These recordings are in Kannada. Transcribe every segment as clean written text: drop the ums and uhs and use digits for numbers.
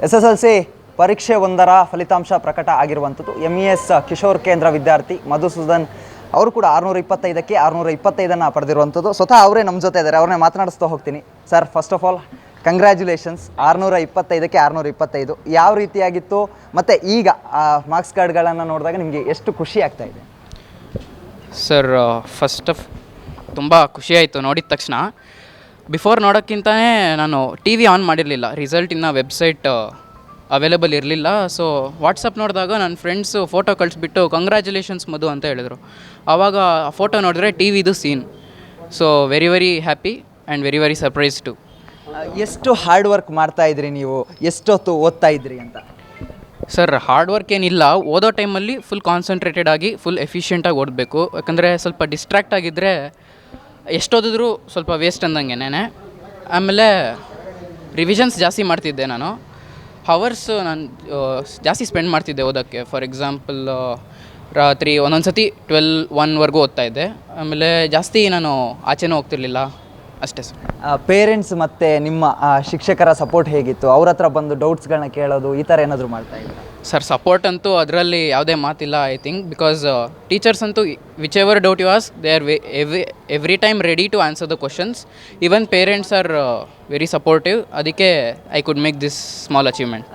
SSLC ಪರೀಕ್ಷೆ ಒಂದರ ಫಲಿತಾಂಶ ಪ್ರಕಟ ಆಗಿರುವಂಥದ್ದು. MES ಕಿಶೋರ್ ಕೇಂದ್ರ ವಿದ್ಯಾರ್ಥಿ ಮಧುಸೂದನ್ ಅವರು ಕೂಡ 625ಕ್ಕೆ 625 ಪಡೆದಿರುವಂಥದ್ದು. ಸ್ವತಃ ಅವರೇ ನಮ್ಮ ಜೊತೆ ಇದ್ದಾರೆ, ಅವ್ರನ್ನೇ ಮಾತನಾಡಿಸ್ತಾ ಹೋಗ್ತೀನಿ. Sir, first of all congratulations, 625ಕ್ಕೆ 625 ಯಾವ ರೀತಿಯಾಗಿತ್ತು, ಮತ್ತು ಈಗ ಮಾರ್ಕ್ಸ್ ಕಾರ್ಡ್ಗಳನ್ನು ನೋಡಿದಾಗ ನಿಮಗೆ ಎಷ್ಟು ಖುಷಿ ಆಗ್ತಾ ಇದೆ? ಸರ್, ತುಂಬ ಖುಷಿಯಾಯಿತು ನೋಡಿದ ತಕ್ಷಣ. ಬಿಫೋರ್ ನೋಡೋಕ್ಕಿಂತಲೇ ನಾನು TV ಆನ್ ಮಾಡಿರಲಿಲ್ಲ, ರಿಸಲ್ಟ್ ಇನ್ನು ವೆಬ್ಸೈಟ್ ಅವೈಲೇಬಲ್ ಇರಲಿಲ್ಲ. ಸೊ ವಾಟ್ಸಪ್ ನೋಡಿದಾಗ ನನ್ನ ಫ್ರೆಂಡ್ಸು ಫೋಟೋ ಕಳಿಸ್ಬಿಟ್ಟು ಕಂಗ್ರ್ಯಾಚುಲೇಷನ್ಸ್ ಮಧು ಅಂತ ಹೇಳಿದ್ರು. ಆವಾಗ ಆ ಫೋಟೋ ನೋಡಿದ್ರೆ TVದು scene. So very happy and very surprise too. ಎಷ್ಟು ಹಾರ್ಡ್ ವರ್ಕ್ ಮಾಡ್ತಾ ಇದ್ರಿ ನೀವು, ಎಷ್ಟೊತ್ತು ಓದ್ತಾ ಇದ್ರಿ ಅಂತ? ಸರ್, ಹಾರ್ಡ್ ವರ್ಕ್ ಏನಿಲ್ಲ, ಓದೋ ಟೈಮಲ್ಲಿ ಫುಲ್ ಕಾನ್ಸಂಟ್ರೇಟೆಡ್ ಆಗಿ ಫುಲ್ ಎಫಿಷಿಯೆಂಟಾಗಿ ಓದಬೇಕು. ಯಾಕಂದರೆ ಸ್ವಲ್ಪ ಡಿಸ್ಟ್ರ್ಯಾಕ್ಟ್ ಆಗಿದ್ದರೆ ಎಷ್ಟೋದಿದ್ರು ಸ್ವಲ್ಪ ವೇಸ್ಟ್ ಅಂದಂಗೆನೇ. ಆಮೇಲೆ ರಿವಿಷನ್ಸ್ ಜಾಸ್ತಿ ಮಾಡ್ತಿದ್ದೆ ನಾನು. ಹವರ್ಸ್ ನಾನು ಜಾಸ್ತಿ ಸ್ಪೆಂಡ್ ಮಾಡ್ತಿದ್ದೆ ಓದೋಕ್ಕೆ. ಫಾರ್ ಎಕ್ಸಾಂಪಲ್ ರಾತ್ರಿ ಒಂದೊಂದು ಸತಿ 12-1ವರೆಗೂ ಓದ್ತಾಯಿದ್ದೆ. ಆಮೇಲೆ ಜಾಸ್ತಿ ನಾನು ಆಚೆನೂ ಹೋಗ್ತಿರ್ಲಿಲ್ಲ, ಅಷ್ಟೇ ಸರ್. ಪೇರೆಂಟ್ಸ್ ಮತ್ತು ನಿಮ್ಮ ಶಿಕ್ಷಕರ ಸಪೋರ್ಟ್ ಹೇಗಿತ್ತು? ಅವ್ರ ಹತ್ರ ಬಂದು ಡೌಟ್ಸ್ಗಳನ್ನ ಕೇಳೋದು ಈ ಥರ ಏನಾದರೂ ಮಾಡ್ತಾ ಇದ್ದೀರಾ? ಸರ್, ಸಪೋರ್ಟ್ ಅಂತೂ ಅದರಲ್ಲಿ ಯಾವುದೇ ಮಾತಿಲ್ಲ. ಐ ಥಿಂಕ್ ಬಿಕಾಸ್ ಟೀಚರ್ಸ್ ಅಂತೂ which ever doubt you ask, they are every time ready to answer the questions. Even parents are very supportive. ಅದಕ್ಕೆ I could make this small achievement.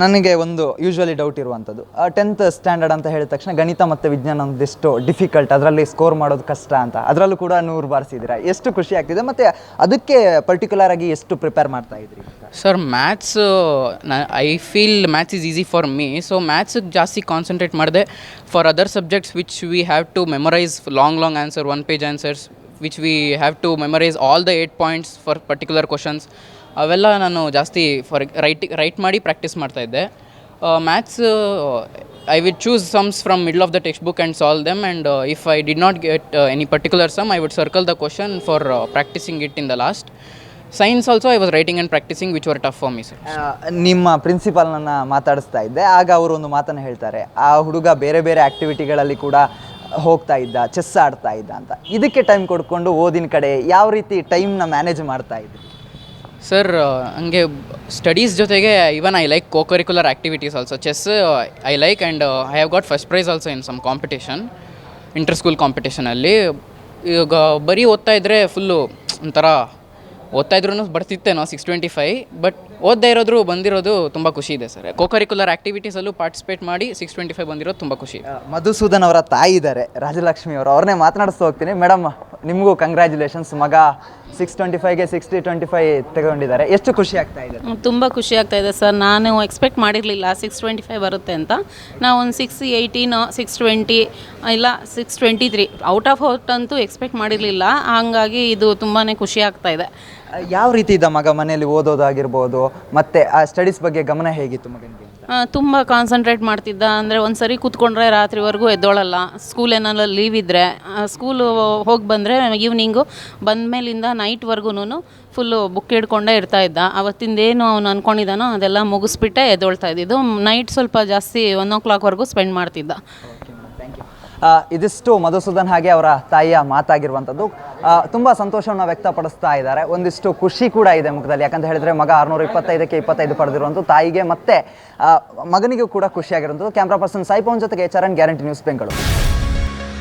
ನನಗೆ ಒಂದು ಯೂಶ್ವಲಿ ಡೌಟ್ ಇರುವಂಥದ್ದು, 10th ಸ್ಟ್ಯಾಂಡರ್ಡ್ ಅಂತ ಹೇಳಿದ ತಕ್ಷಣ ಗಣಿತ ಮತ್ತು ವಿಜ್ಞಾನ ಒಂದಿಷ್ಟು ಡಿಫಿಕಲ್ಟ್, ಅದರಲ್ಲಿ ಸ್ಕೋರ್ ಮಾಡೋದು ಕಷ್ಟ ಅಂತ, ಅದರಲ್ಲೂ ಕೂಡ 100 ಬಾರಿಸಿದ್ದೀರಾ. ಎಷ್ಟು ಖುಷಿ ಆಗ್ತಿದೆ, ಮತ್ತು ಅದಕ್ಕೆ ಪರ್ಟಿಕ್ಯುಲರ್ ಆಗಿ ಎಷ್ಟು ಪ್ರಿಪೇರ್ ಮಾಡ್ತಾ ಇದ್ರಿ? Sir, maths I feel maths is easy for me. So ಮ್ಯಾಥ್ಸಿಗೆ ಜಾಸ್ತಿ ಕಾನ್ಸಂಟ್ರೇಟ್ ಮಾಡಿದೆ. For other subjects which we have to memorise long answer, 1 page answers, which we have to memorise all the 8 points for particular questions, ಅವೆಲ್ಲ ನಾನು ಜಾಸ್ತಿ ರೈಟ್ ಮಾಡಿ ಪ್ರಾಕ್ಟೀಸ್ ಮಾಡ್ತಾಯಿದ್ದೆ. Maths I would choose sums from middle of the textbook and solve them, and if I did not get any particular sum, I would circle the question for practicing it in the last. Science also I was writing and practicing, which were tough for me, sir. ನಿಮ್ಮ ಪ್ರಿನ್ಸಿಪಾಲ್ನ ಮಾತಾಡಿಸ್ತಾ ಇದ್ದೆ, ಆಗ ಅವರು ಒಂದು ಮಾತನ್ನು ಹೇಳ್ತಾರೆ, ಆ ಹುಡುಗ ಬೇರೆ ಆ್ಯಕ್ಟಿವಿಟಿಗಳಲ್ಲಿ ಕೂಡ ಹೋಗ್ತಾ ಇದ್ದ, ಚೆಸ್ ಆಡ್ತಾ ಇದ್ದ ಅಂತ. ಇದಕ್ಕೆ ಟೈಮ್ ಕೊಡ್ಕೊಂಡು ಓದಿನ ಕಡೆ ಯಾವ ರೀತಿ ಟೈಮ್ನ ಮ್ಯಾನೇಜ್ ಮಾಡ್ತಾ ಇದ್ರಿ? ಸರ್, ಹಂಗೆ ಸ್ಟಡೀಸ್ ಜೊತೆಗೆ even I like co-curricular activities also. Chess I like, and I have got first prize also in some competition, inter school ಕಾಂಪಿಟೇಷನಲ್ಲಿ. ಈಗ ಬರೀ ಓದ್ತಾ ಇದ್ದರೆ ಫುಲ್ಲು ಒಂಥರ ಓದ್ತಾ ಇದ್ರೂ ಬರ್ತಿತ್ತೇನೋ 625, ಬಟ್ ಓದ್ದೇ ಇರೋದ್ರು ಬಂದಿರೋದು ತುಂಬ ಖುಷಿ ಇದೆ ಸರ್. ಕೋ-ಕರಿಕ್ಯುಲರ್ ಆ್ಯಕ್ಟಿವಿಟೀಸಲ್ಲೂ ಪಾರ್ಟಿಸಿಪೇಟ್ ಮಾಡಿ 625 ಬಂದಿರೋದು ತುಂಬ ಖುಷಿ. ಮಧುಸೂದನ್ ಅವರ ತಾಯಿ ಇದ್ದಾರೆ, ರಾಜಲಕ್ಷ್ಮಿ ಅವರು, ಅವ್ರನ್ನೇ ಮಾತನಾಡಿಸ್ತಾ ಹೋಗ್ತೀನಿ. ಮೇಡಮ್, ನಿಮಗೂ ಕಂಗ್ರ್ಯಾಚುಲೇಷನ್ಸ್. ಮಗ 625ಗೆ 6025 ತಗೊಂಡಿದ್ದಾರೆ, ಎಷ್ಟು ಖುಷಿ ಆಗ್ತಾ ಇದೆ? ತುಂಬ ಖುಷಿ ಆಗ್ತಾ ಇದೆ ಸರ್. ನಾನು ಎಕ್ಸ್ಪೆಕ್ಟ್ ಮಾಡಿರಲಿಲ್ಲ 625 ಬರುತ್ತೆ ಅಂತ. ನಾವು ಒಂದು 618, 620 ಇಲ್ಲ 623 ಔಟ್ ಆಫ್ ಔಟ್ ಅಂತೂ ಎಕ್ಸ್ಪೆಕ್ಟ್ ಮಾಡಿರಲಿಲ್ಲ. ಹಾಗಾಗಿ ಇದು ತುಂಬಾ ಖುಷಿ ಆಗ್ತಾ ಇದೆ. ಯಾವ ರೀತಿ ಇದ್ದ ಮಗ ಮನೆಯಲ್ಲಿ ಓದೋದಾಗಿರ್ಬೋದು, ಮತ್ತು ಆ ಸ್ಟಡೀಸ್ ಬಗ್ಗೆ ಗಮನ ಹೇಗಿತ್ತು ಮಗನಿಗೆ? ತುಂಬ ಕಾನ್ಸಂಟ್ರೇಟ್ ಮಾಡ್ತಿದ್ದ. ಅಂದರೆ ಒಂದು ಸರಿ ಕೂತ್ಕೊಂಡ್ರೆ ರಾತ್ರಿವರೆಗೂ ಎದ್ದೋಳಲ್ಲ. ಸ್ಕೂಲ್ ಏನಾರ ಲೀವ್ ಇದ್ದರೆ, ಸ್ಕೂಲು ಹೋಗಿ ಬಂದರೆ ಈವ್ನಿಂಗು ಬಂದಮೇಲಿಂದ ನೈಟ್ವರೆಗೂ ಫುಲ್ಲು ಬುಕ್ ಹಿಡ್ಕೊಂಡೇ ಇರ್ತಾಯಿದ್ದ. ಅವತ್ತಿಂದೇನು ಅವ್ನು ಅಂದ್ಕೊಂಡಿದ್ದಾನೋ ಅದೆಲ್ಲ ಮುಗಿಸ್ಬಿಟ್ಟೆ ಎದ್ದೊಳ್ತಾ ಇದ್ದಿದ್ದು. ನೈಟ್ ಸ್ವಲ್ಪ ಜಾಸ್ತಿ 1 o'clockವರೆಗೂ ಸ್ಪೆಂಡ್ ಮಾಡ್ತಿದ್ದ. ಇದಿಷ್ಟು ಮಧುಸೂದನ್ ಹಾಗೆ ಅವರ ತಾಯಿಯ ಮಾತಾಗಿರುವಂಥದ್ದು. ತುಂಬ ಸಂತೋಷವನ್ನು ವ್ಯಕ್ತಪಡಿಸ್ತಾ ಇದ್ದಾರೆ, ಒಂದಿಷ್ಟು ಖುಷಿ ಕೂಡ ಇದೆ ಮುಖದಲ್ಲಿ. ಯಾಕಂತ ಹೇಳಿದ್ರೆ ಮಗ 625ಕ್ಕೆ 25 ಪಡೆದಿರುವಂಥದ್ದು ತಾಯಿಗೆ ಮತ್ತು ಮಗನಿಗೂ ಕೂಡ ಖುಷಿಯಾಗಿರುವಂಥದ್ದು. ಕ್ಯಾಮ್ರಾ ಪರ್ಸನ್ ಸಾಯಿ ಪವನ್ ಜೊತೆಗೆ Charan, guarantee news, Bengaluru.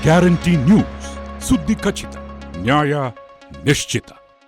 Guarantee news, ಸುದ್ದಿ ಖಚಿತ, ನ್ಯಾಯ ನಿಶ್ಚಿತ.